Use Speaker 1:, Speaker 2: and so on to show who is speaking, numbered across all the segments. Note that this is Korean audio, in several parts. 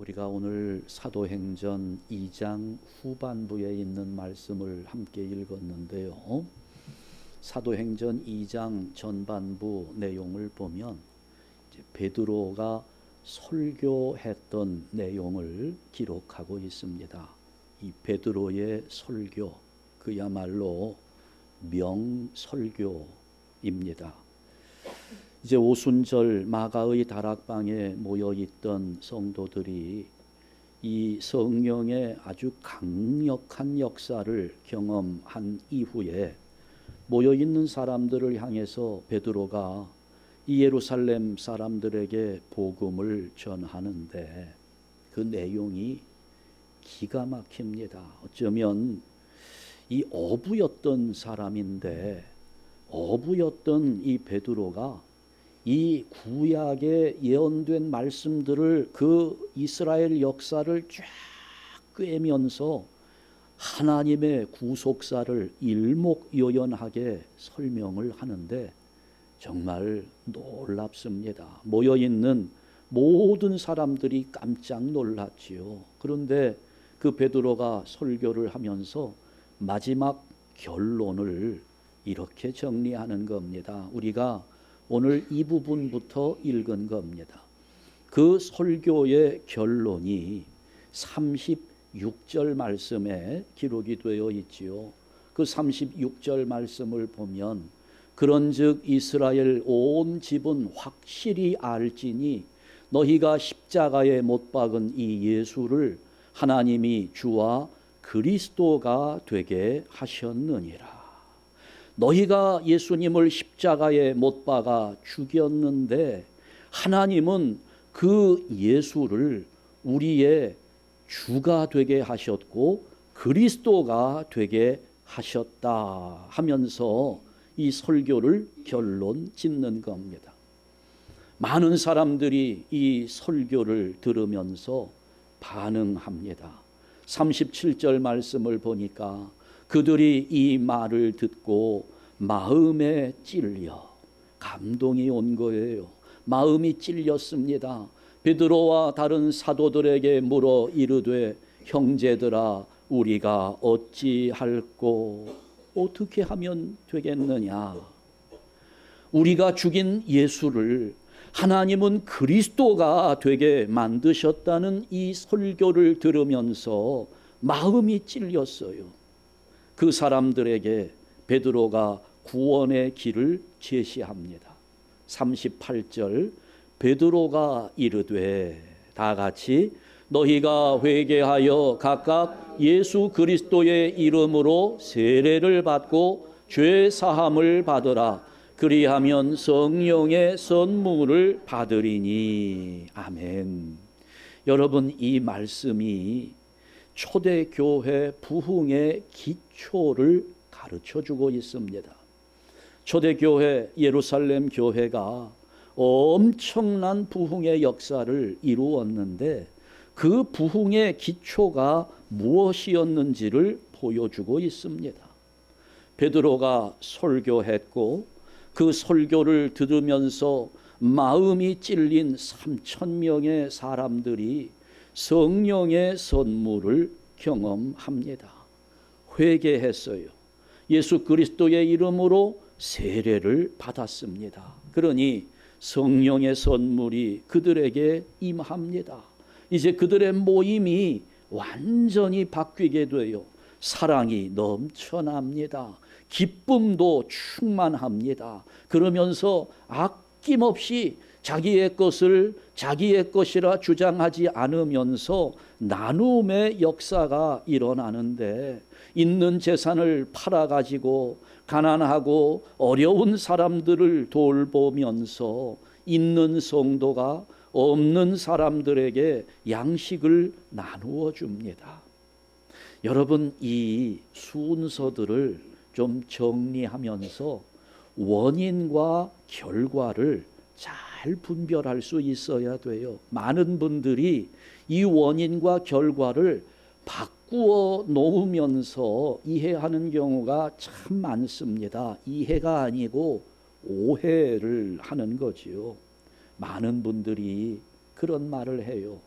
Speaker 1: 우리가 오늘 사도행전 2장 후반부에 있는 말씀을 함께 읽었는데요. 사도행전 2장 전반부 내용을 보면 이제 베드로가 설교했던 내용을 기록하고 있습니다. 이 베드로의 설교, 그야말로 명설교입니다. 이제 오순절 마가의 다락방에 모여있던 성도들이 이 성령의 아주 강력한 역사를 경험한 이후에 모여있는 사람들을 향해서 베드로가 이 예루살렘 사람들에게 복음을 전하는데 그 내용이 기가 막힙니다. 어쩌면 이 어부였던 사람인데 어부였던 이 베드로가 이 구약에 예언된 말씀들을 그 이스라엘 역사를 쫙 꿰면서 하나님의 구속사를 일목요연하게 설명을 하는데 정말 놀랍습니다. 모여있는 모든 사람들이 깜짝 놀랐지요. 그런데 그 베드로가 설교를 하면서 마지막 결론을 이렇게 정리하는 겁니다. 우리가 오늘 이 부분부터 읽은 겁니다. 그 설교의 결론이 36절 말씀에 기록이 되어 있지요. 그 36절 말씀을 보면 그런즉 이스라엘 온 집은 확실히 알지니 너희가 십자가에 못 박은 이 예수를 하나님이 주와 그리스도가 되게 하셨느니라. 너희가 예수님을 십자가에 못 박아 죽였는데 하나님은 그 예수를 우리의 주가 되게 하셨고 그리스도가 되게 하셨다 하면서 이 설교를 결론 짓는 겁니다. 많은 사람들이 이 설교를 들으면서 반응합니다. 37절 말씀을 보니까 그들이 이 말을 듣고 마음에 찔려 감동이 온 거예요. 마음이 찔렸습니다. 베드로와 다른 사도들에게 물어 이르되 형제들아 우리가 어찌할꼬 어떻게 하면 되겠느냐. 우리가 죽인 예수를 하나님은 그리스도가 되게 만드셨다는 이 설교를 들으면서 마음이 찔렸어요. 그 사람들에게 베드로가 구원의 길을 제시합니다. 38절 베드로가 이르되 다 같이 너희가 회개하여 각각 예수 그리스도의 이름으로 세례를 받고 죄 사함을 받으라. 그리하면 성령의 선물을 받으리니. 아멘. 여러분, 이 말씀이 초대교회 부흥의 기초를 가르쳐주고 있습니다. 초대교회 예루살렘 교회가 엄청난 부흥의 역사를 이루었는데 그 부흥의 기초가 무엇이었는지를 보여주고 있습니다. 베드로가 설교했고 그 설교를 들으면서 마음이 찔린 3,000명의 사람들이 성령의 선물을 경험합니다. 회개했어요. 예수 그리스도의 이름으로 세례를 받았습니다. 그러니 성령의 선물이 그들에게 임합니다. 이제 그들의 모임이 완전히 바뀌게 돼요. 사랑이 넘쳐납니다. 기쁨도 충만합니다. 그러면서 아낌없이 자기의 것을 자기의 것이라 주장하지 않으면서 나눔의 역사가 일어나는데 있는 재산을 팔아가지고 가난하고 어려운 사람들을 돌보면서 있는 성도가 없는 사람들에게 양식을 나누어 줍니다. 여러분, 이 순서들을 좀 정리하면서 원인과 결과를 잘 분별할 수 있어야 돼요. 많은 분들이 이 원인과 결과를 바꾸어 놓으면서 이해하는 경우가 참 많습니다. 이해가 아니고 오해를 하는 거지요. 많은 분들이 그런 말을 해요.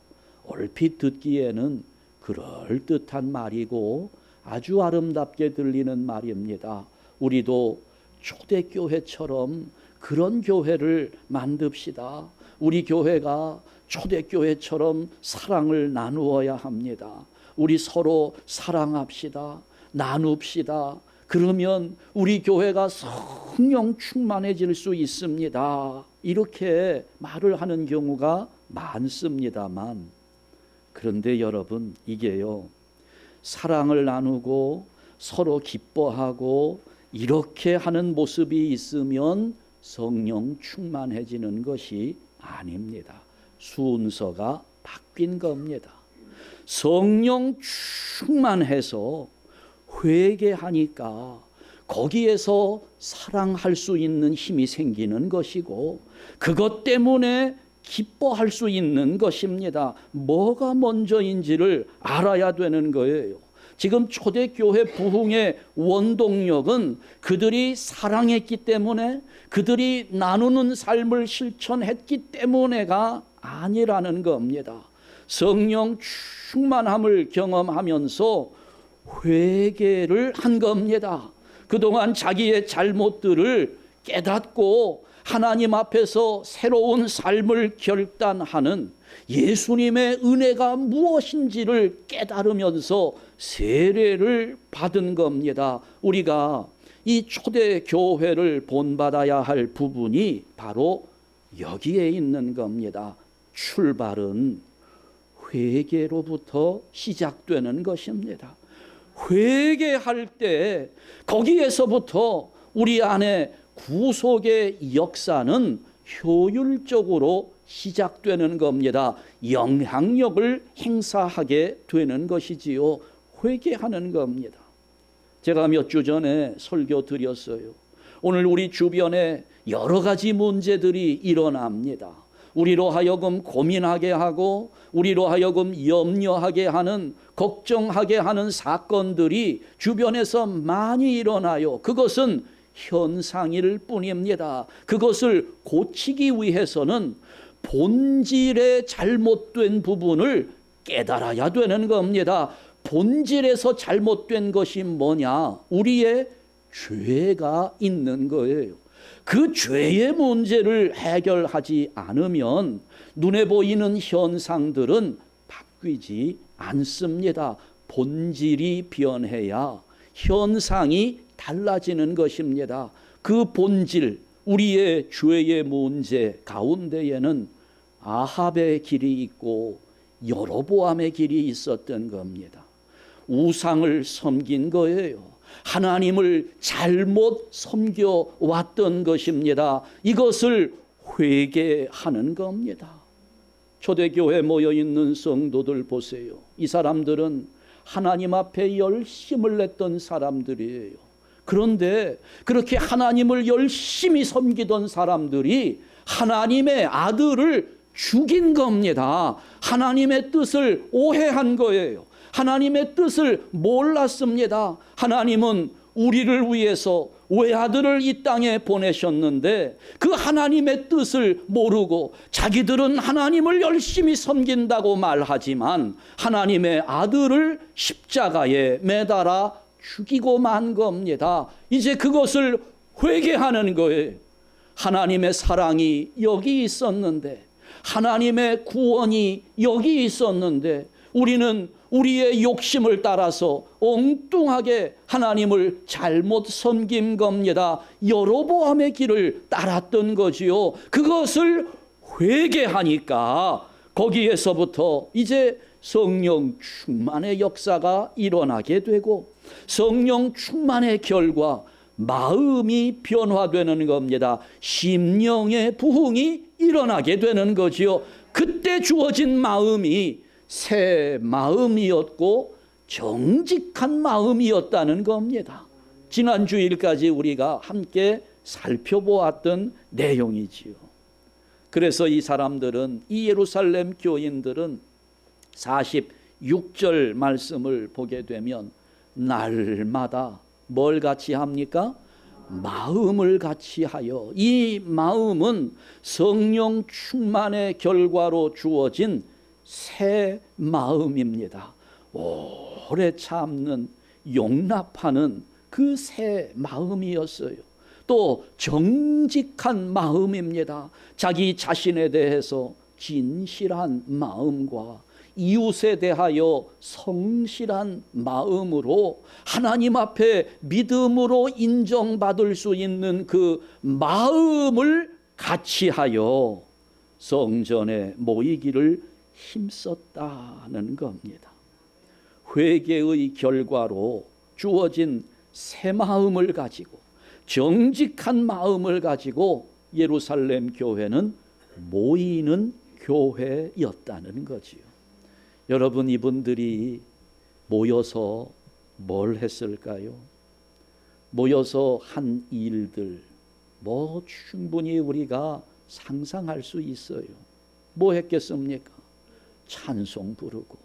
Speaker 1: 얼핏 듣기에는 그럴듯한 말이고 아주 아름답게 들리는 말입니다. 우리도 초대교회처럼 그런 교회를 만듭시다. 우리 교회가 초대교회처럼 사랑을 나누어야 합니다. 우리 서로 사랑합시다. 나눕시다. 그러면 우리 교회가 성령 충만해질 수 있습니다. 이렇게 말을 하는 경우가 많습니다만, 그런데 여러분, 이게요, 사랑을 나누고 서로 기뻐하고 이렇게 하는 모습이 있으면 성령 충만해지는 것이 아닙니다. 순서가 바뀐 겁니다. 성령 충만해서 회개하니까 거기에서 사랑할 수 있는 힘이 생기는 것이고, 그것 때문에 기뻐할 수 있는 것입니다. 뭐가 먼저인지를 알아야 되는 거예요. 지금 초대교회 부흥의 원동력은 그들이 사랑했기 때문에, 그들이 나누는 삶을 실천했기 때문에가 아니라는 겁니다. 성령 충만함을 경험하면서 회개를 한 겁니다. 그동안 자기의 잘못들을 깨닫고 하나님 앞에서 새로운 삶을 결단하는, 예수님의 은혜가 무엇인지를 깨달으면서 세례를 받은 겁니다. 우리가 이 초대교회를 본받아야 할 부분이 바로 여기에 있는 겁니다. 출발은 회개로부터 시작되는 것입니다. 회개할 때 거기에서부터 우리 안에 구속의 역사는 효율적으로 시작되는 겁니다. 영향력을 행사하게 되는 것이지요. 회개하는 겁니다. 제가 몇 주 전에 설교 드렸어요. 오늘 우리 주변에 여러 가지 문제들이 일어납니다. 우리로 하여금 고민하게 하고, 우리로 하여금 염려하게 하는, 걱정하게 하는 사건들이 주변에서 많이 일어나요. 그것은 현상일 뿐입니다. 그것을 고치기 위해서는 본질의 잘못된 부분을 깨달아야 되는 겁니다. 본질에서 잘못된 것이 뭐냐? 우리의 죄가 있는 거예요. 그 죄의 문제를 해결하지 않으면 눈에 보이는 현상들은 바뀌지 않습니다. 본질이 변해야 현상이 달라지는 것입니다. 그 본질, 우리의 죄의 문제 가운데에는 아합의 길이 있고 여로보암의 길이 있었던 겁니다. 우상을 섬긴 거예요. 하나님을 잘못 섬겨왔던 것입니다. 이것을 회개하는 겁니다. 초대교회에 모여있는 성도들 보세요. 이 사람들은 하나님 앞에 열심을 냈던 사람들이에요. 그런데 그렇게 하나님을 열심히 섬기던 사람들이 하나님의 아들을 죽인 겁니다. 하나님의 뜻을 오해한 거예요. 하나님의 뜻을 몰랐습니다. 하나님은 우리를 위해서 외아들을 이 땅에 보내셨는데 그 하나님의 뜻을 모르고 자기들은 하나님을 열심히 섬긴다고 말하지만 하나님의 아들을 십자가에 매달아 죽이고 만 겁니다. 이제 그것을 회개하는 거예요. 하나님의 사랑이 여기 있었는데, 하나님의 구원이 여기 있었는데 우리는 우리의 욕심을 따라서 엉뚱하게 하나님을 잘못 섬긴 겁니다. 여로보암의 길을 따랐던 거지요. 그것을 회개하니까 거기에서부터 이제 성령 충만의 역사가 일어나게 되고, 성령 충만의 결과 마음이 변화되는 겁니다. 심령의 부흥이 일어나게 되는 거지요. 그때 주어진 마음이 새 마음이었고 정직한 마음이었다는 겁니다. 지난 주일까지 우리가 함께 살펴보았던 내용이지요. 그래서 이 사람들은, 이 예루살렘 교인들은 46절 말씀을 보게 되면 날마다 뭘 같이 합니까? 마음을 같이 하여. 이 마음은 성령 충만의 결과로 주어진 새 마음입니다. 오래 참는, 용납하는 그 새 마음이었어요. 또 정직한 마음입니다. 자기 자신에 대해서 진실한 마음과 이웃에 대하여 성실한 마음으로 하나님 앞에 믿음으로 인정받을 수 있는 그 마음을 같이하여 성전에 모이기를 힘썼다는 겁니다. 회개의 결과로 주어진 새 마음을 가지고, 정직한 마음을 가지고 예루살렘 교회는 모이는 교회였다는 거지요. 여러분, 이분들이 모여서 뭘 했을까요? 모여서 한 일들 충분히 우리가 상상할 수 있어요. 뭐 했겠습니까? 찬송 부르고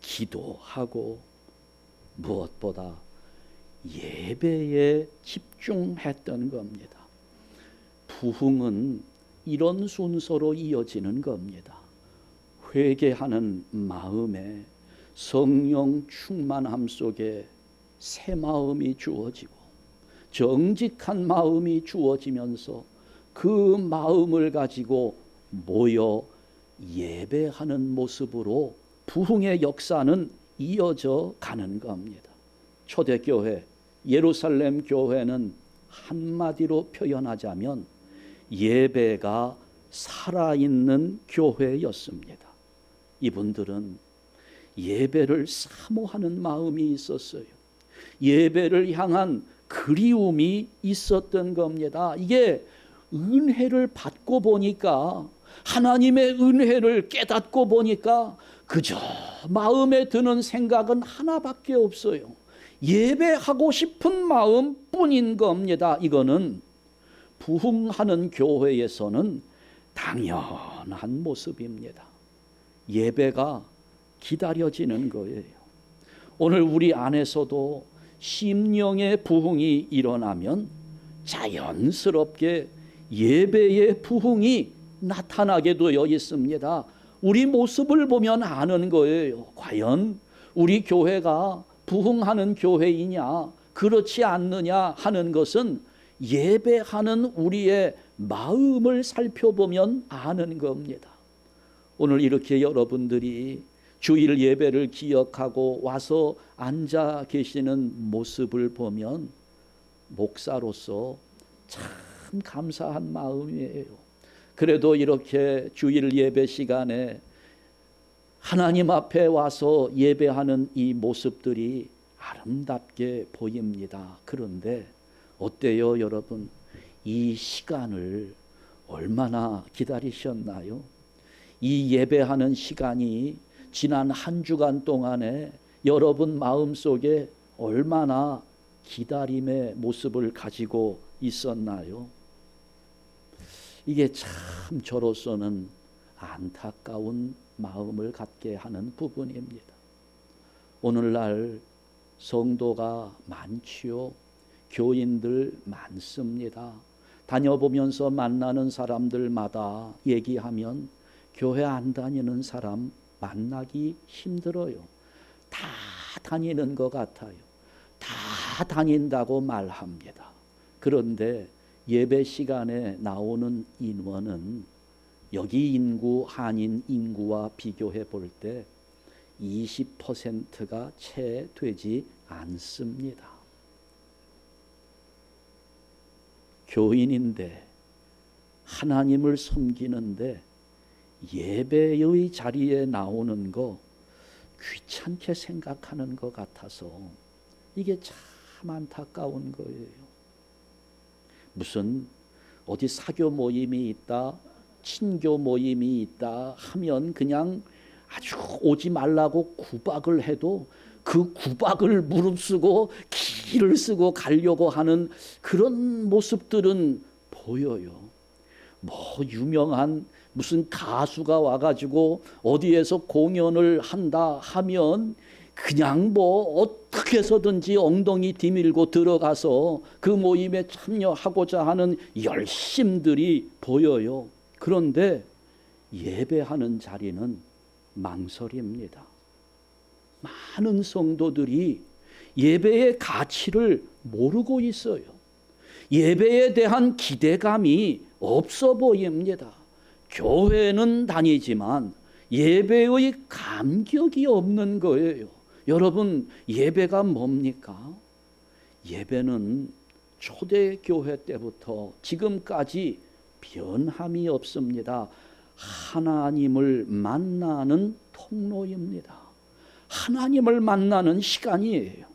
Speaker 1: 기도하고 무엇보다 예배에 집중했던 겁니다. 부흥은 이런 순서로 이어지는 겁니다. 회개하는 마음에 성령 충만함 속에 새 마음이 주어지고 정직한 마음이 주어지면서 그 마음을 가지고 모여 예배하는 모습으로 부흥의 역사는 이어져 가는 겁니다. 초대교회, 예루살렘 교회는 한마디로 표현하자면 예배가 살아있는 교회였습니다. 이분들은 예배를 사모하는 마음이 있었어요. 예배를 향한 그리움이 있었던 겁니다. 이게 은혜를 받고 보니까, 하나님의 은혜를 깨닫고 보니까 그저 마음에 드는 생각은 하나밖에 없어요. 예배하고 싶은 마음뿐인 겁니다. 이거는 부흥하는 교회에서는 당연한 모습입니다. 예배가 기다려지는 거예요. 오늘 우리 안에서도 심령의 부흥이 일어나면 자연스럽게 예배의 부흥이 나타나게 되어 있습니다. 우리 모습을 보면 아는 거예요. 과연 우리 교회가 부흥하는 교회이냐 그렇지 않느냐 하는 것은 예배하는 우리의 마음을 살펴보면 아는 겁니다. 오늘 이렇게 여러분들이 주일 예배를 기억하고 와서 앉아 계시는 모습을 보면 목사로서 참 감사한 마음이에요. 그래도 이렇게 주일 예배 시간에 하나님 앞에 와서 예배하는 이 모습들이 아름답게 보입니다. 그런데 어때요, 여러분? 이 시간을 얼마나 기다리셨나요? 이 예배하는 시간이 지난 한 주간 동안에 여러분 마음속에 얼마나 기다림의 모습을 가지고 있었나요? 이게 참 저로서는 안타까운 마음을 갖게 하는 부분입니다. 오늘날 성도가 많지요. 교인들 많습니다. 다녀보면서 만나는 사람들마다 얘기하면 교회 안 다니는 사람 만나기 힘들어요. 다 다니는 것 같아요. 다 다닌다고 말합니다. 그런데 예배 시간에 나오는 인원은 여기 인구, 한인 인구와 비교해 볼 때 20%가 채 되지 않습니다. 교인인데 하나님을 섬기는데 예배의 자리에 나오는 거 귀찮게 생각하는 것 같아서 이게 참 안타까운 거예요. 무슨 어디 사교 모임이 있다, 친교 모임이 있다 하면 그냥 아주 오지 말라고 구박을 해도 그 구박을 무릅쓰고 기를 쓰고 가려고 하는 그런 모습들은 보여요. 뭐 유명한 무슨 가수가 와가지고 어디에서 공연을 한다 하면 그냥 뭐 어떻게 해서든지 엉덩이 디밀고 들어가서 그 모임에 참여하고자 하는 열심들이 보여요. 그런데 예배하는 자리는 망설입니다. 많은 성도들이 예배의 가치를 모르고 있어요. 예배에 대한 기대감이 없어 보입니다. 교회는 다니지만 예배의 감격이 없는 거예요. 여러분, 예배가 뭡니까? 예배는 초대교회 때부터 지금까지 변함이 없습니다. 하나님을 만나는 통로입니다. 하나님을 만나는 시간이에요.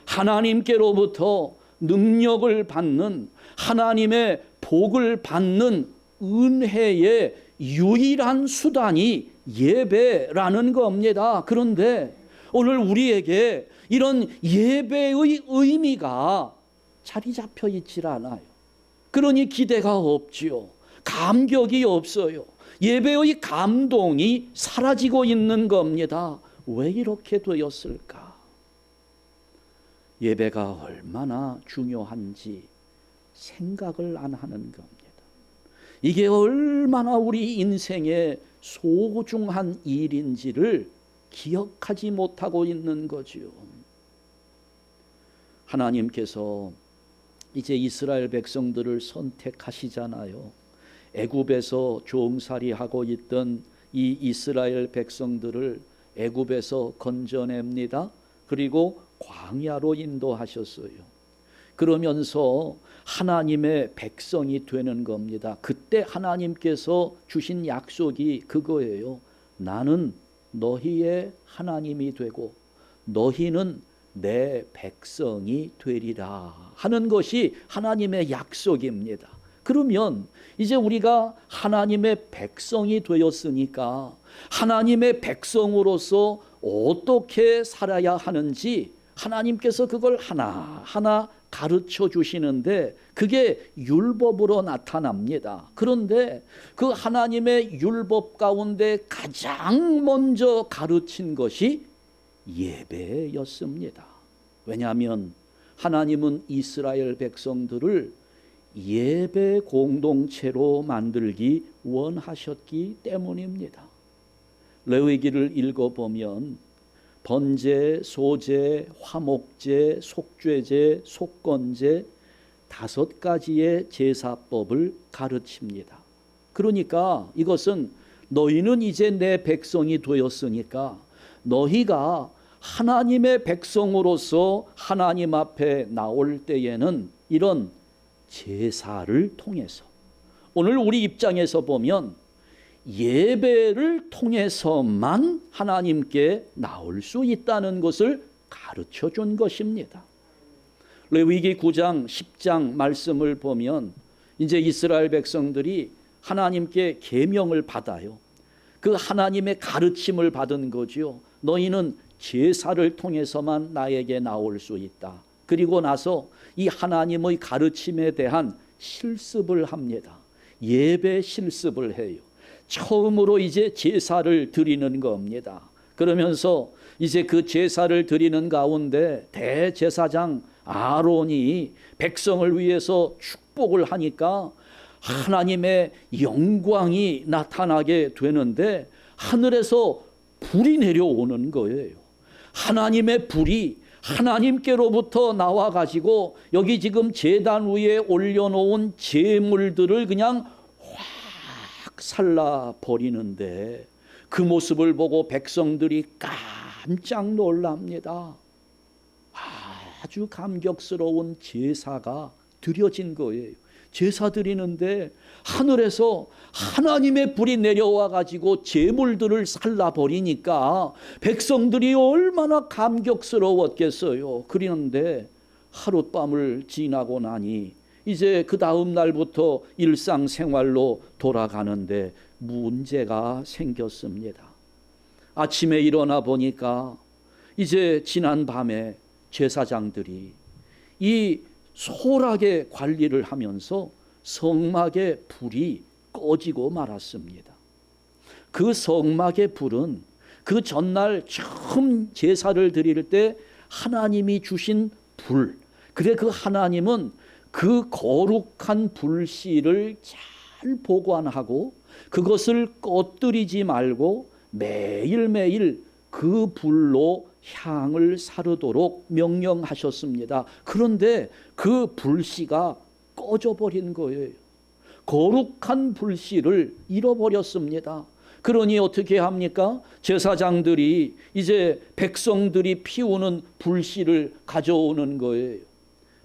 Speaker 1: 하나님께로부터 능력을 받는, 하나님의 복을 받는 은혜의 유일한 수단이 예배라는 겁니다. 그런데 오늘 우리에게 이런 예배의 의미가 자리 잡혀 있질 않아요. 그러니 기대가 없지요. 감격이 없어요. 예배의 감동이 사라지고 있는 겁니다. 왜 이렇게 되었을까? 예배가 얼마나 중요한지 생각을 안 하는 겁니다. 이게 얼마나 우리 인생의 소중한 일인지를 기억하지 못하고 있는 거지요. 하나님께서 이제 이스라엘 백성들을 선택하시잖아요. 애굽에서 종살이하고 있던 이 이스라엘 백성들을 애굽에서 건져냅니다. 그리고 광야로 인도하셨어요. 그러면서 하나님의 백성이 되는 겁니다. 그때 하나님께서 주신 약속이 그거예요. 나는 너희의 하나님이 되고 너희는 내 백성이 되리라 하는 것이 하나님의 약속입니다. 그러면 이제 우리가 하나님의 백성이 되었으니까 하나님의 백성으로서 어떻게 살아야 하는지 하나님께서 그걸 하나하나 가르쳐 주시는데 그게 율법으로 나타납니다. 그런데 그 하나님의 율법 가운데 가장 먼저 가르친 것이 예배였습니다. 왜냐하면 하나님은 이스라엘 백성들을 예배 공동체로 만들기 원하셨기 때문입니다. 레위기를 읽어보면 번제, 소제, 화목제, 속죄제, 속건제 5가지의 제사법을 가르칩니다. 그러니까 이것은 너희는 이제 내 백성이 되었으니까 너희가 하나님의 백성으로서 하나님 앞에 나올 때에는 이런 제사를 통해서, 오늘 우리 입장에서 보면 예배를 통해서만 하나님께 나올 수 있다는 것을 가르쳐 준 것입니다. 레위기 9장 10장 말씀을 보면 이제 이스라엘 백성들이 하나님께 계명을 받아요. 그 하나님의 가르침을 받은 거지요. 너희는 제사를 통해서만 나에게 나올 수 있다. 그리고 나서 이 하나님의 가르침에 대한 실습을 합니다. 예배 실습을 해요. 처음으로 이제 제사를 드리는 겁니다. 그러면서 이제 그 제사를 드리는 가운데 대제사장 아론이 백성을 위해서 축복을 하니까 하나님의 영광이 나타나게 되는데 하늘에서 불이 내려오는 거예요. 하나님의 불이 하나님께로부터 나와가지고 여기 지금 제단 위에 올려놓은 제물들을 그냥 확 살라버리는데 그 모습을 보고 백성들이 깜짝 놀랍니다. 아주 감격스러운 제사가 드려진 거예요. 제사 드리는데 하늘에서 하나님의 불이 내려와 가지고 제물들을 살라버리니까 백성들이 얼마나 감격스러웠겠어요. 그런데 하룻밤을 지나고 나니 이제 그 다음 날부터 일상생활로 돌아가는데 문제가 생겼습니다. 아침에 일어나 보니까 이제 지난 밤에 제사장들이 이 소홀하게 관리를 하면서 성막의 불이 꺼지고 말았습니다. 그 성막의 불은 그 전날 처음 제사를 드릴 때 하나님이 주신 불, 그래 그 하나님은 그 거룩한 불씨를 잘 보관하고 그것을 꺼뜨리지 말고 매일매일 그 불로 향을 사르도록 명령하셨습니다. 그런데 그 불씨가 꺼져버린 거예요. 거룩한 불씨를 잃어버렸습니다. 그러니 어떻게 합니까? 제사장들이 이제 백성들이 피우는 불씨를 가져오는 거예요.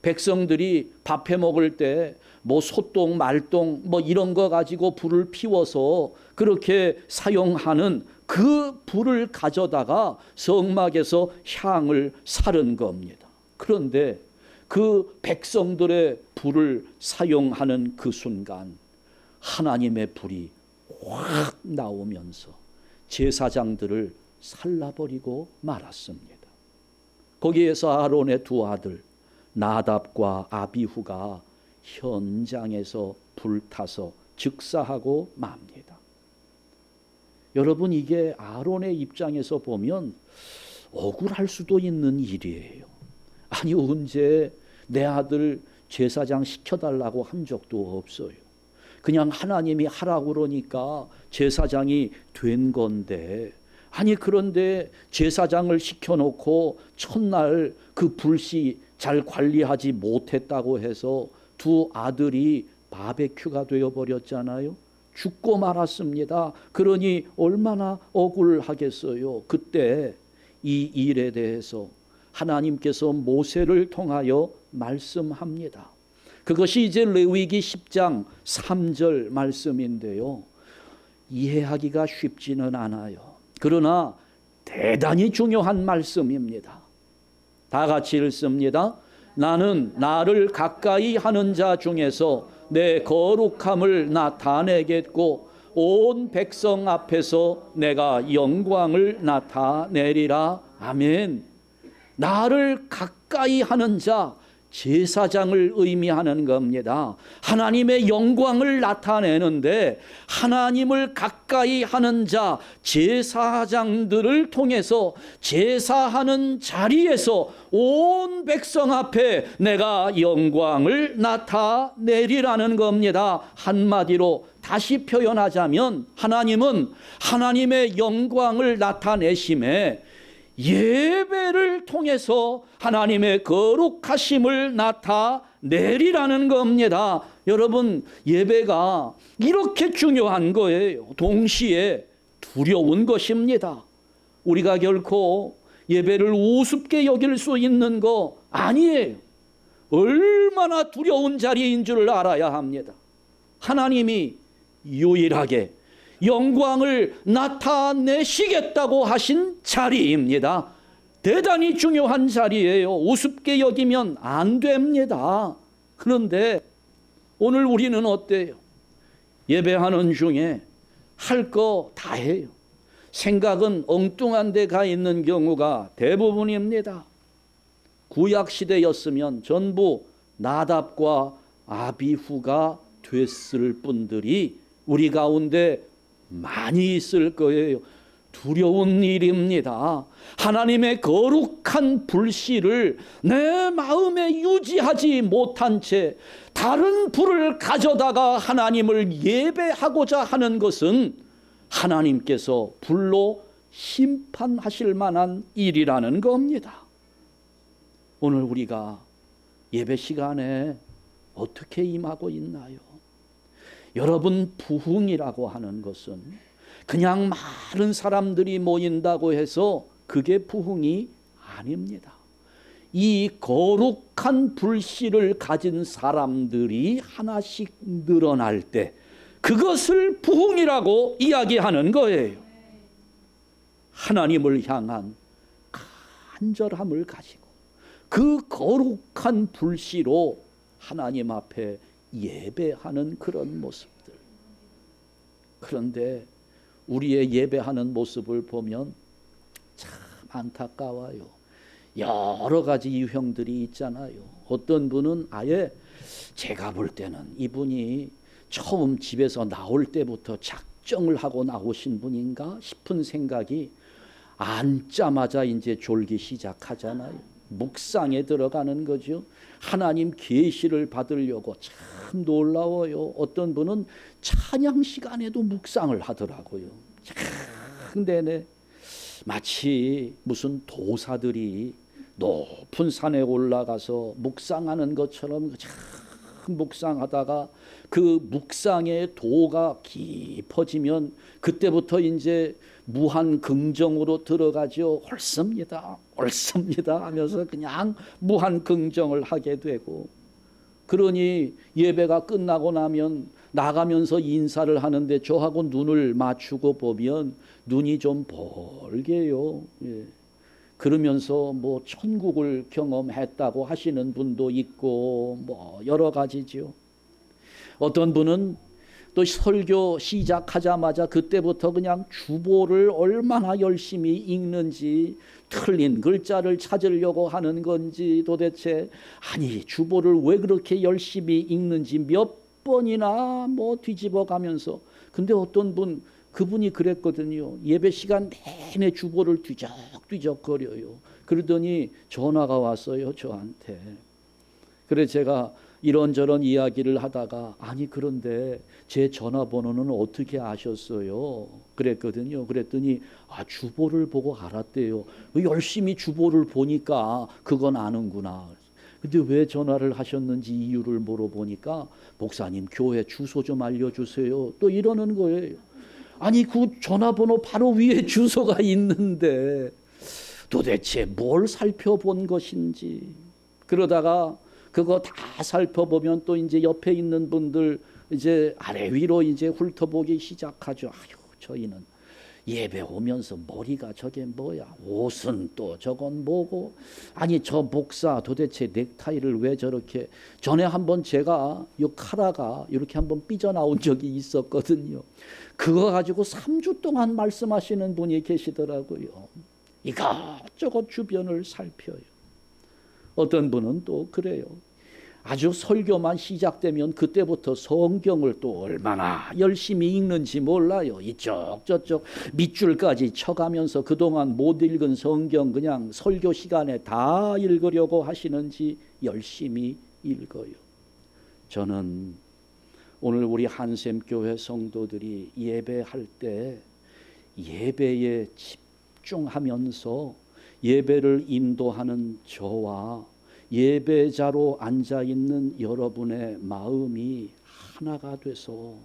Speaker 1: 백성들이 밥해 먹을 때 뭐 소똥, 말똥 뭐 이런 거 가지고 불을 피워서 그렇게 사용하는 그 불을 가져다가 성막에서 향을 사른 겁니다. 그런데 그 백성들의 불을 사용하는 그 순간 하나님의 불이 확 나오면서 제사장들을 살라버리고 말았습니다. 거기에서 아론의 두 아들 나답과 아비후가 현장에서 불타서 즉사하고 맙니다. 여러분, 이게 아론의 입장에서 보면 억울할 수도 있는 일이에요. 아니, 언제 내 아들 제사장 시켜달라고 한 적도 없어요. 그냥 하나님이 하라고 그러니까 제사장이 된 건데, 아니 그런데 제사장을 시켜놓고 첫날 그 불씨 잘 관리하지 못했다고 해서 두 아들이 바베큐가 되어버렸잖아요. 죽고 말았습니다. 그러니 얼마나 억울하겠어요. 그때 이 일에 대해서 하나님께서 모세를 통하여 말씀합니다. 그것이 이제 레위기 10장 3절 말씀인데요. 이해하기가 쉽지는 않아요. 그러나 대단히 중요한 말씀입니다. 다 같이 읽습니다. 나는 나를 가까이 하는 자 중에서 내 거룩함을 나타내겠고 온 백성 앞에서 내가 영광을 나타내리라. 아멘. 나를 가까이 하는 자, 제사장을 의미하는 겁니다. 하나님의 영광을 나타내는데 하나님을 가까이 하는 자, 제사장들을 통해서 제사하는 자리에서 온 백성 앞에 내가 영광을 나타내리라는 겁니다. 한마디로 다시 표현하자면 하나님은 하나님의 영광을 나타내심에 예배를 통해서 하나님의 거룩하심을 나타내리라는 겁니다. 여러분, 예배가 이렇게 중요한 거예요. 동시에 두려운 것입니다. 우리가 결코 예배를 우습게 여길 수 있는 거 아니에요. 얼마나 두려운 자리인 줄 알아야 합니다. 하나님이 유일하게 영광을 나타내시겠다고 하신 자리입니다. 대단히 중요한 자리예요. 우습게 여기면 안 됩니다. 그런데 오늘 우리는 어때요? 예배하는 중에 할 거 다 해요. 생각은 엉뚱한 데 가 있는 경우가 대부분입니다. 구약시대였으면 전부 나답과 아비후가 됐을 분들이 우리 가운데 많이 있을 거예요. 두려운 일입니다. 하나님의 거룩한 불씨를 내 마음에 유지하지 못한 채 다른 불을 가져다가 하나님을 예배하고자 하는 것은 하나님께서 불로 심판하실 만한 일이라는 겁니다. 오늘 우리가 예배 시간에 어떻게 임하고 있나요? 여러분, 부흥이라고 하는 것은 그냥 많은 사람들이 모인다고 해서 그게 부흥이 아닙니다. 이 거룩한 불씨를 가진 사람들이 하나씩 늘어날 때 그것을 부흥이라고 이야기하는 거예요. 하나님을 향한 간절함을 가지고 그 거룩한 불씨로 하나님 앞에 예배하는 그런 모습들. 그런데 우리의 예배하는 모습을 보면 참 안타까워요. 여러 가지 유형들이 있잖아요. 어떤 분은 아예 제가 볼 때는 이분이 처음 집에서 나올 때부터 작정을 하고 나오신 분인가 싶은 생각이 앉자마자 이제 졸기 시작하잖아요. 묵상에 들어가는 거죠. 하나님 계시를 받으려고. 참 놀라워요. 어떤 분은 찬양 시간에도 묵상을 하더라고요. 내내 마치 무슨 도사들이 높은 산에 올라가서 묵상하는 것처럼 묵상하다가 그 묵상의 도가 깊어지면 그때부터 이제 무한 긍정으로 들어가죠. 옳습니다, 옳습니다 하면서 그냥 무한 긍정을 하게 되고, 그러니 예배가 끝나고 나면 나가면서 인사를 하는데 저하고 눈을 맞추고 보면 눈이 좀 벌게요. 예. 그러면서 뭐 천국을 경험했다고 하시는 분도 있고 뭐 여러 가지죠. 어떤 분은 또 설교 시작하자마자 그때부터 그냥 주보를 얼마나 열심히 읽는지, 틀린 글자를 찾으려고 하는 건지, 도대체 아니 주보를 왜 그렇게 열심히 읽는지 몇 번이나 뭐 뒤집어 가면서. 근데 어떤 분, 그분이 그랬거든요. 예배 시간 내내 주보를 뒤적뒤적 거려요. 그러더니 전화가 왔어요, 저한테. 그래 제가 이런저런 이야기를 하다가, 아니 그런데 제 전화번호는 어떻게 아셨어요? 그랬거든요. 그랬더니 주보를 보고 알았대요. 열심히 주보를 보니까 그건 아는구나. 근데 왜 전화를 하셨는지 이유를 물어보니까, 목사님 교회 주소 좀 알려주세요, 또 이러는 거예요. 아니 그 전화번호 바로 위에 주소가 있는데 도대체 뭘 살펴본 것인지. 그러다가 그거 다 살펴보면 또 이제 옆에 있는 분들 이제 아래 위로 이제 훑어보기 시작하죠. 아유, 저희는 예배 오면서 머리가 저게 뭐야, 옷은 또 저건 뭐고, 아니 저 목사 도대체 넥타이를 왜 저렇게. 전에 한번 제가 요 카라가 이렇게 한번 삐져나온 적이 있었거든요. 그거 가지고 3주 동안 말씀하시는 분이 계시더라고요. 이것저것 주변을 살펴요. 어떤 분은 또 그래요. 아주 설교만 시작되면 그때부터 성경을 또 얼마나 열심히 읽는지 몰라요. 이쪽 저쪽 밑줄까지 쳐가면서 그동안 못 읽은 성경 그냥 설교 시간에 다 읽으려고 하시는지 열심히 읽어요. 저는 오늘 우리 한샘교회 성도들이 예배할 때 예배에 집중하면서 예배를 인도하는 저와 예배자로 앉아있는 여러분의 마음이 하나가 돼서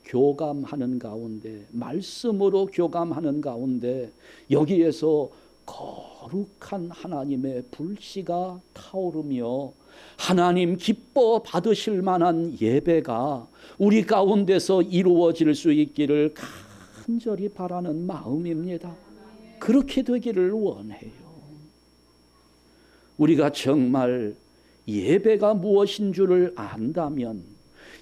Speaker 1: 교감하는 가운데, 말씀으로 교감하는 가운데 여기에서 거룩한 하나님의 불씨가 타오르며 하나님 기뻐 받으실 만한 예배가 우리 가운데서 이루어질 수 있기를 간절히 바라는 마음입니다. 그렇게 되기를 원해요. 우리가 정말 예배가 무엇인 줄을 안다면,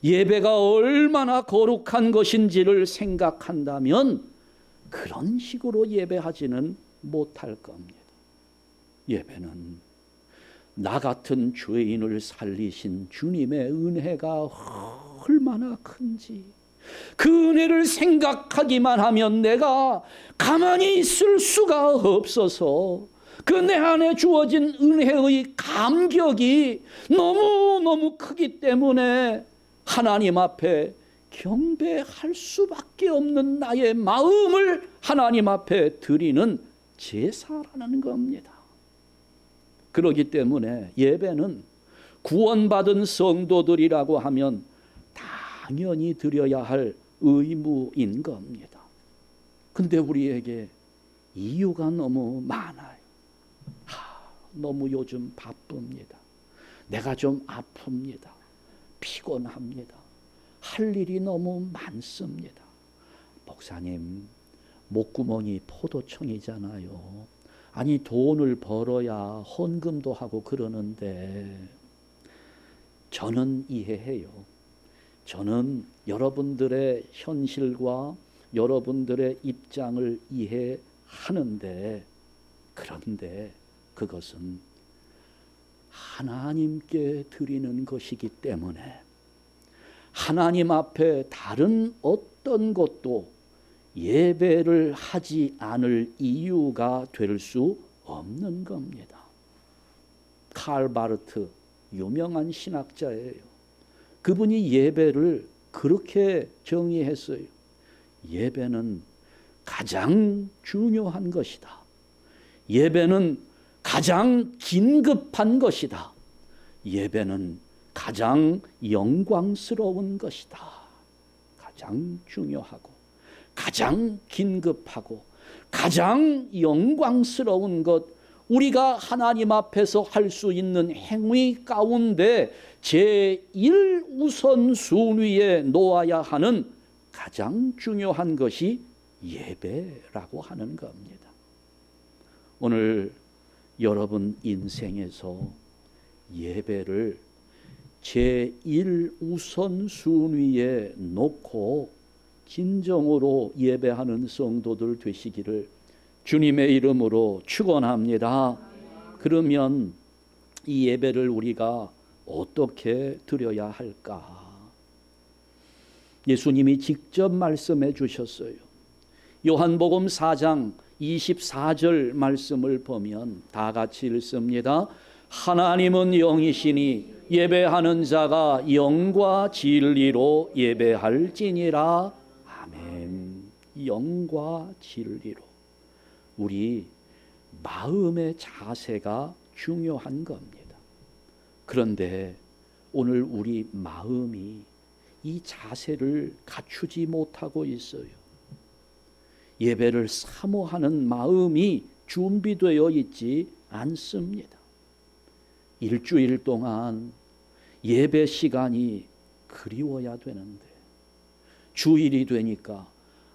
Speaker 1: 예배가 얼마나 거룩한 것인지를 생각한다면 그런 식으로 예배하지는 못할 겁니다. 예배는 나 같은 죄인을 살리신 주님의 은혜가 얼마나 큰지, 그 은혜를 생각하기만 하면 내가 가만히 있을 수가 없어서 그 내 안에 주어진 은혜의 감격이 너무너무 크기 때문에 하나님 앞에 경배할 수밖에 없는 나의 마음을 하나님 앞에 드리는 제사라는 겁니다. 그렇기 때문에 예배는 구원받은 성도들이라고 하면 당연히 드려야 할 의무인 겁니다. 근데 우리에게 이유가 너무 많아요. 너무 요즘 바쁩니다. 내가 좀 아픕니다. 피곤합니다. 할 일이 너무 많습니다. 목사님, 목구멍이 포도청이잖아요. 아니 돈을 벌어야 헌금도 하고 그러는데. 저는 이해해요. 저는 여러분들의 현실과 여러분들의 입장을 이해하는데, 그런데 그것은 하나님께 드리는 것이기 때문에 하나님 앞에 다른 어떤 것도 예배를 하지 않을 이유가 될 수 없는 겁니다. 칼 바르트, 유명한 신학자예요. 그분이 예배를 그렇게 정의했어요. 예배는 가장 중요한 것이다. 예배는 가장 긴급한 것이다. 예배는 가장 영광스러운 것이다. 가장 중요하고 가장 긴급하고 가장 영광스러운 것, 우리가 하나님 앞에서 할 수 있는 행위 가운데 제1우선순위에 놓아야 하는 가장 중요한 것이 예배라고 하는 겁니다. 오늘 여러분 인생에서 예배를 제1우선순위에 놓고 진정으로 예배하는 성도들 되시기를 주님의 이름으로 축원합니다. 그러면 이 예배를 우리가 어떻게 드려야 할까? 예수님이 직접 말씀해 주셨어요. 요한복음 4장 24절 말씀을 보면 다 같이 읽습니다. 하나님은 영이시니 예배하는 자가 영과 진리로 예배할지니라. 아멘. 영과 진리로. 우리 마음의 자세가 중요한 겁니다. 그런데 오늘 우리 마음이 이 자세를 갖추지 못하고 있어요. 예배를 사모하는 마음이 준비되어 있지 않습니다. 일주일 동안 예배 시간이 그리워야 되는데 주일이 되니까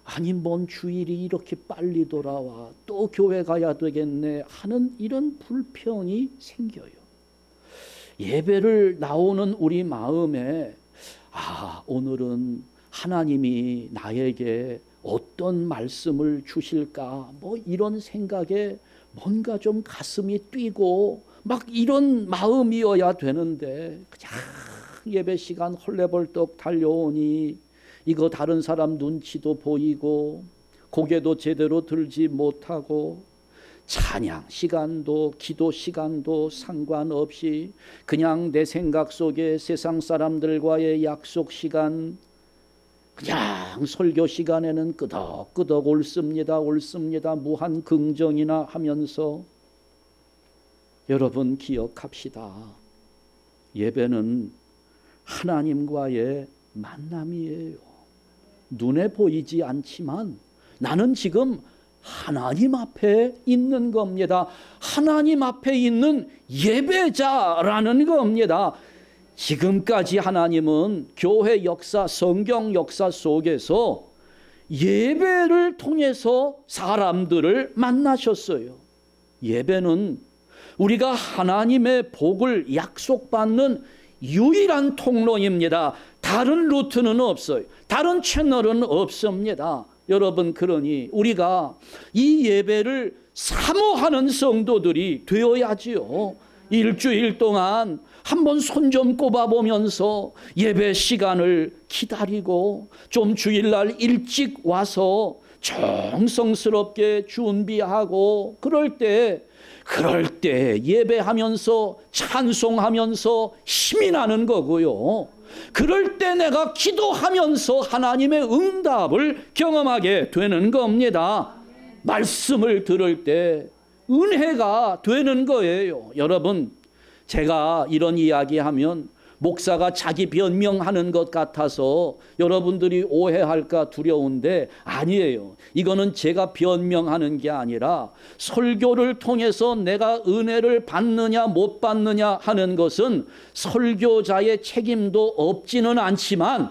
Speaker 1: 아니 뭔 주일이 이렇게 빨리 돌아와, 또 교회 가야 되겠네 하는 이런 불평이 생겨요. 예배를 나오는 우리 마음에 오늘은 하나님이 나에게 어떤 말씀을 주실까, 뭐 이런 생각에 뭔가 좀 가슴이 뛰고 막 이런 마음이어야 되는데 그냥 예배 시간 헐레벌떡 달려오니 이거 다른 사람 눈치도 보이고 고개도 제대로 들지 못하고 찬양 시간도 기도 시간도 상관없이 그냥 내 생각 속에 세상 사람들과의 약속 시간, 그냥 설교 시간에는 끄덕끄덕 옳습니다 무한 긍정이나 하면서, 여러분 기억합시다. 예배는 하나님과의 만남이에요. 눈에 보이지 않지만 나는 지금 하나님 앞에 있는 겁니다. 하나님 앞에 있는 예배자라는 겁니다. 지금까지 하나님은 교회 역사, 성경 역사 속에서 예배를 통해서 사람들을 만나셨어요. 예배는 우리가 하나님의 복을 약속받는 유일한 통로입니다. 다른 루트는 없어요. 다른 채널은 없습니다. 여러분, 그러니 우리가 이 예배를 사모하는 성도들이 되어야지요. 일주일 동안 한번 손 좀 꼽아보면서 예배 시간을 기다리고 좀 주일날 일찍 와서 정성스럽게 준비하고 그럴 때 예배하면서 찬송하면서 힘이 나는 거고요. 그럴 때 내가 기도하면서 하나님의 응답을 경험하게 되는 겁니다. 말씀을 들을 때 은혜가 되는 거예요. 여러분, 제가 이런 이야기하면 목사가 자기 변명하는 것 같아서 여러분들이 오해할까 두려운데 아니에요. 이거는 제가 변명하는 게 아니라 설교를 통해서 내가 은혜를 받느냐 못 받느냐 하는 것은 설교자의 책임도 없지는 않지만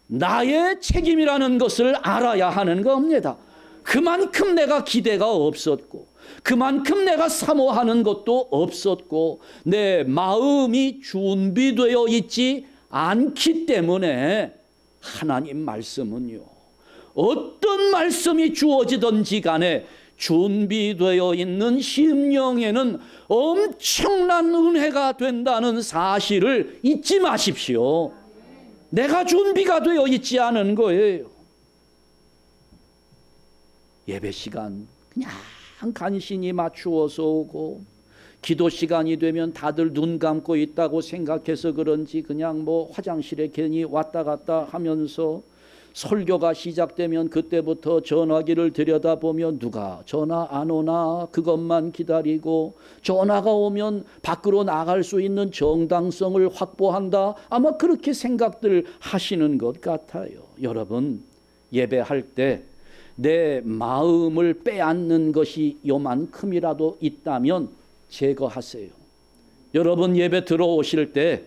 Speaker 1: 나의 책임이라는 것을 알아야 하는 겁니다. 그만큼 내가 기대가 없었고 그만큼 내가 사모하는 것도 없었고 내 마음이 준비되어 있지 않기 때문에 하나님 말씀은요, 어떤 말씀이 주어지든지 간에 준비되어 있는 심령에는 엄청난 은혜가 된다는 사실을 잊지 마십시오. 내가 준비가 되어 있지 않은 거예요. 예배 시간 그냥 간신히 맞추어서 오고 기도 시간이 되면 다들 눈 감고 있다고 생각해서 그런지 그냥 뭐 화장실에 괜히 왔다 갔다 하면서 설교가 시작되면 그때부터 전화기를 들여다보며 누가 전화 안 오나 그것만 기다리고, 전화가 오면 밖으로 나갈 수 있는 정당성을 확보한다. 아마 그렇게 생각들 하시는 것 같아요. 여러분, 예배할 때 내 마음을 빼앗는 것이 요만큼이라도 있다면 제거하세요. 여러분, 예배 들어오실 때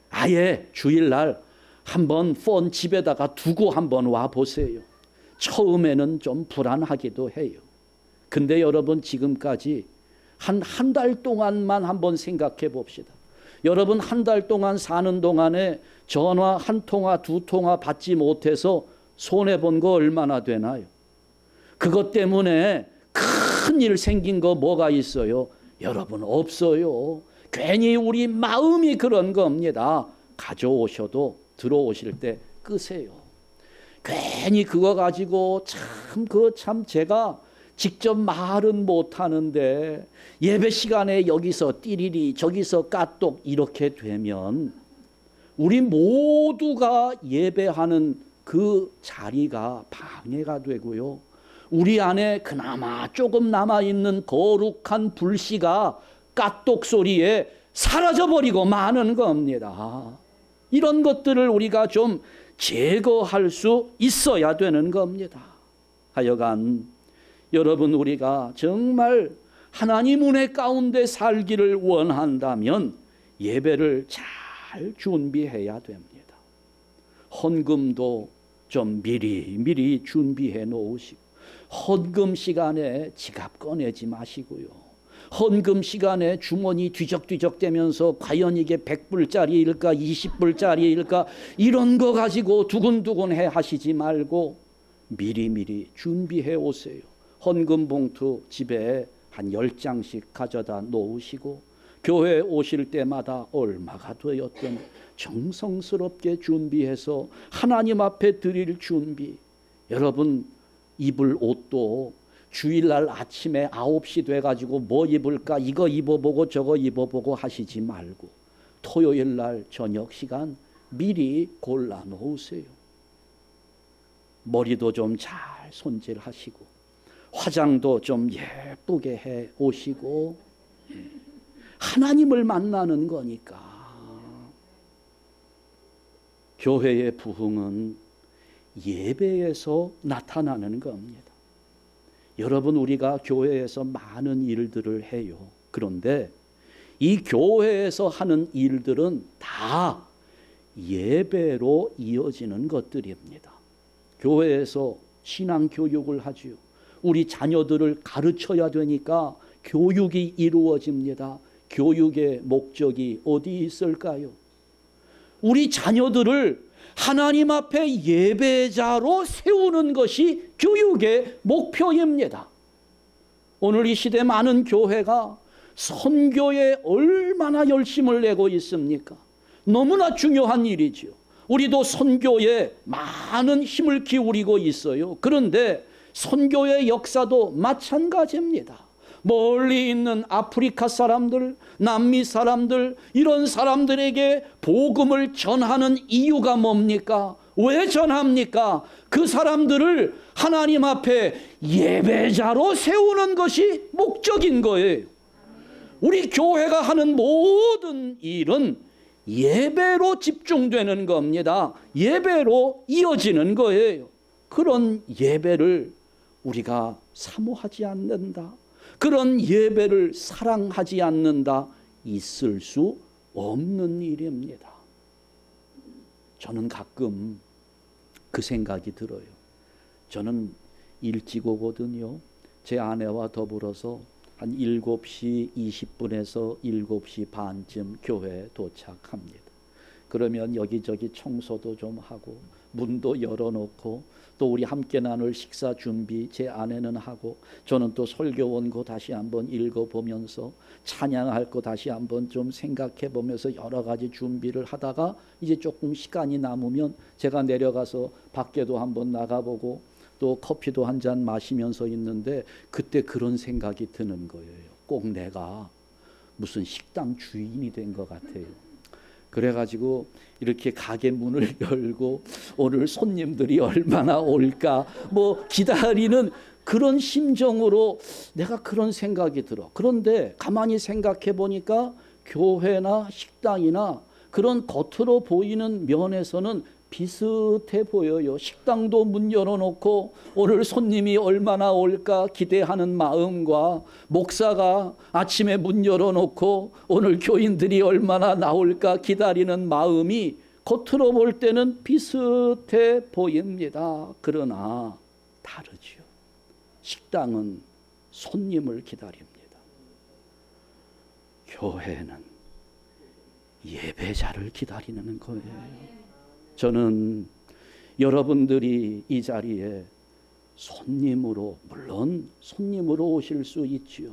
Speaker 1: 아예 주일날 한번 폰 집에다가 두고 한번 와 보세요. 처음에는 좀 불안하기도 해요. 근데 여러분, 지금까지 한 달 동안만 한번 생각해 봅시다. 여러분, 한 달 동안 사는 동안에 전화 한 통화 두 통화 받지 못해서 손해본 거 얼마나 되나요? 그것 때문에 큰일 생긴 거 뭐가 있어요? 여러분, 없어요. 괜히 우리 마음이 그런 겁니다. 가져오셔도 들어오실 때 끄세요. 괜히 그거 가지고 참 제가 직접 말은 못하는데 예배 시간에 여기서 띠리리 저기서 까똑 이렇게 되면 우리 모두가 예배하는 그 자리가 방해가 되고요. 우리 안에 그나마 조금 남아있는 거룩한 불씨가 까똑 소리에 사라져버리고 마는 겁니다. 이런 것들을 우리가 좀 제거할 수 있어야 되는 겁니다. 하여간 여러분, 우리가 정말 하나님 은혜 가운데 살기를 원한다면 예배를 잘 준비해야 됩니다. 헌금도 좀 미리 준비해 놓으시고, 헌금 시간에 지갑 꺼내지 마시고요. 헌금 시간에 주머니 뒤적뒤적 대면서 과연 이게 100불짜리일까 20불짜리일까 이런 거 가지고 두근두근해 하시지 말고 미리 준비해 오세요. 헌금 봉투 집에 한 10장씩 가져다 놓으시고 교회 오실 때마다 얼마가 되었든 정성스럽게 준비해서 하나님 앞에 드릴 준비. 여러분, 입을 옷도 주일날 아침에 9시 돼가지고 뭐 입을까 이거 입어보고 저거 입어보고 하시지 말고 토요일날 저녁 시간 미리 골라 놓으세요. 머리도 좀 잘 손질하시고 화장도 좀 예쁘게 해 오시고, 하나님을 만나는 거니까. 교회의 부흥은 예배에서 나타나는 겁니다. 여러분, 우리가 교회에서 많은 일들을 해요. 그런데 이 교회에서 하는 일들은 다 예배로 이어지는 것들입니다. 교회에서 신앙교육을 하지요. 우리 자녀들을 가르쳐야 되니까 교육이 이루어집니다. 교육의 목적이 어디 있을까요? 우리 자녀들을 하나님 앞에 예배자로 세우는 것이 교육의 목표입니다. 오늘 이 시대 많은 교회가 선교에 얼마나 열심을 내고 있습니까? 너무나 중요한 일이지요. 우리도 선교에 많은 힘을 기울이고 있어요. 그런데 선교의 역사도 마찬가지입니다. 멀리 있는 아프리카 사람들, 남미 사람들, 이런 사람들에게 복음을 전하는 이유가 뭡니까? 왜 전합니까? 그 사람들을 하나님 앞에 예배자로 세우는 것이 목적인 거예요. 우리 교회가 하는 모든 일은 예배로 집중되는 겁니다. 예배로 이어지는 거예요. 그런 예배를 우리가 사모하지 않는다, 그런 예배를 사랑하지 않는다, 있을 수 없는 일입니다. 저는 가끔 그 생각이 들어요. 저는 일찍 오거든요. 제 아내와 더불어서 한 7시 20분에서 7시 반쯤 교회에 도착합니다. 그러면 여기저기 청소도 좀 하고 문도 열어놓고 또 우리 함께 나눌 식사 준비 제 아내는 하고, 저는 또 설교 원고 다시 한번 읽어보면서 찬양할 거 다시 한번 좀 생각해 보면서 여러 가지 준비를 하다가 이제 조금 시간이 남으면 제가 내려가서 밖에도 한번 나가보고 또 커피도 한 잔 마시면서 있는데, 그때 그런 생각이 드는 거예요. 꼭 내가 무슨 식당 주인이 된 것 같아요. 그래가지고 이렇게 가게 문을 열고 오늘 손님들이 얼마나 올까 뭐 기다리는 그런 심정으로 내가 그런 생각이 들어. 그런데 가만히 생각해 보니까 교회나 식당이나 그런 겉으로 보이는 면에서는 비슷해 보여요. 식당도 문 열어놓고 오늘 손님이 얼마나 올까 기대하는 마음과 목사가 아침에 문 열어놓고 오늘 교인들이 얼마나 나올까 기다리는 마음이 겉으로 볼 때는 비슷해 보입니다. 그러나 다르죠. 식당은 손님을 기다립니다. 교회는 예배자를 기다리는 거예요. 저는 여러분들이 이 자리에 손님으로, 물론 손님으로 오실 수 있지요.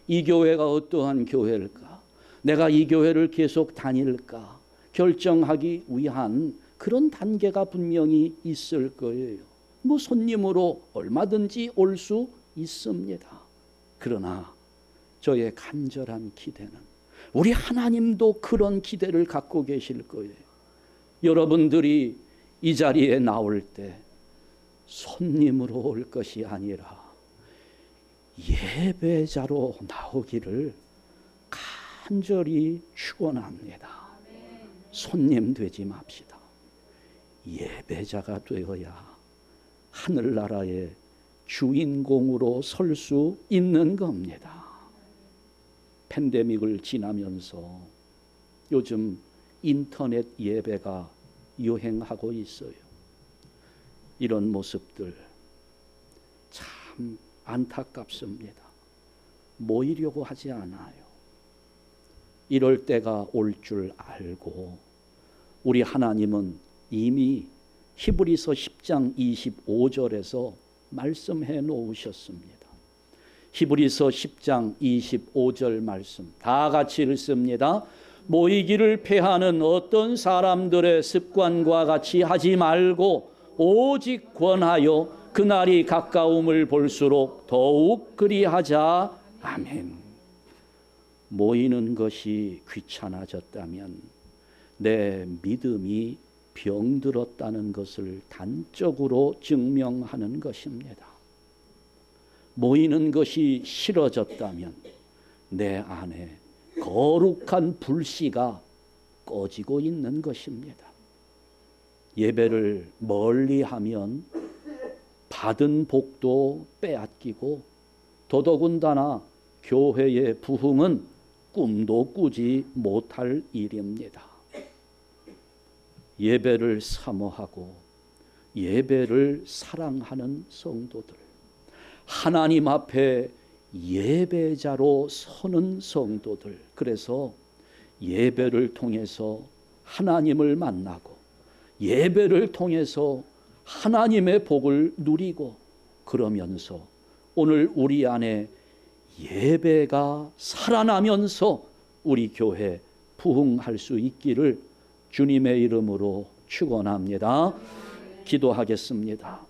Speaker 1: 이 교회가 어떠한 교회일까? 내가 이 교회를 계속 다닐까? 결정하기 위한 그런 단계가 분명히 있을 거예요. 뭐 손님으로 얼마든지 올 수 있습니다. 그러나 저의 간절한 기대는 우리 하나님도 그런 기대를 갖고 계실 거예요. 여러분들이 이 자리에 나올 때 손님으로 올 것이 아니라 예배자로 나오기를 간절히 축원합니다. 손님 되지 맙시다. 예배자가 되어야 하늘나라의 주인공으로 설 수 있는 겁니다. 팬데믹을 지나면서 요즘 인터넷 예배가 유행하고 있어요. 이런 모습들 참 안타깝습니다. 모이려고 하지 않아요. 이럴 때가 올 줄 알고 우리 하나님은 이미 히브리서 10장 25절에서 말씀해 놓으셨습니다. 히브리서 10장 25절 말씀 다 같이 읽습니다. 모이기를 패하는 어떤 사람들의 습관과 같이 하지 말고 오직 권하여 그날이 가까움을 볼수록 더욱 그리하자. 아멘. 모이는 것이 귀찮아졌다면 내 믿음이 병들었다는 것을 단적으로 증명하는 것입니다. 모이는 것이 싫어졌다면 내 안에 거룩한 불씨가 꺼지고 있는 것입니다. 예배를 멀리하면 받은 복도 빼앗기고 더더군다나 교회의 부흥은 꿈도 꾸지 못할 일입니다. 예배를 사모하고 예배를 사랑하는 성도들, 하나님 앞에 예배자로 서는 성도들, 그래서 예배를 통해서 하나님을 만나고 예배를 통해서 하나님의 복을 누리고 그러면서 오늘 우리 안에 예배가 살아나면서 우리 교회 부흥할 수 있기를 주님의 이름으로 축원합니다. 기도하겠습니다.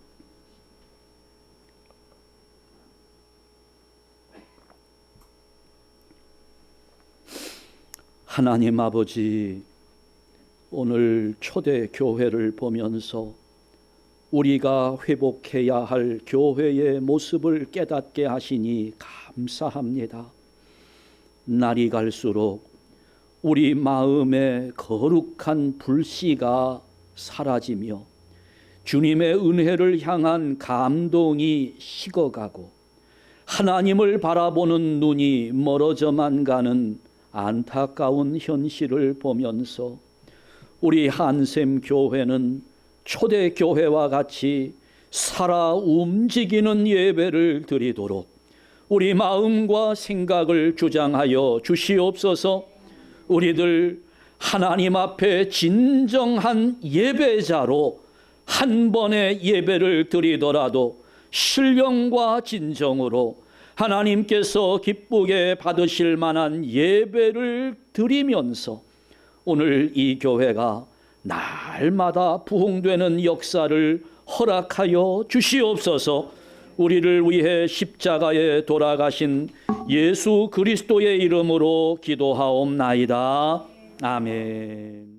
Speaker 1: 하나님 아버지, 오늘 초대 교회를 보면서 우리가 회복해야 할 교회의 모습을 깨닫게 하시니 감사합니다. 날이 갈수록 우리 마음의 거룩한 불씨가 사라지며 주님의 은혜를 향한 감동이 식어가고 하나님을 바라보는 눈이 멀어져만 가는 안타까운 현실을 보면서 우리 한샘 교회는 초대교회와 같이 살아 움직이는 예배를 드리도록 우리 마음과 생각을 주장하여 주시옵소서. 우리들 하나님 앞에 진정한 예배자로 한 번의 예배를 드리더라도 신령과 진정으로 하나님께서 기쁘게 받으실 만한 예배를 드리면서 오늘 이 교회가 날마다 부흥되는 역사를 허락하여 주시옵소서. 우리를 위해 십자가에 돌아가신 예수 그리스도의 이름으로 기도하옵나이다. 아멘.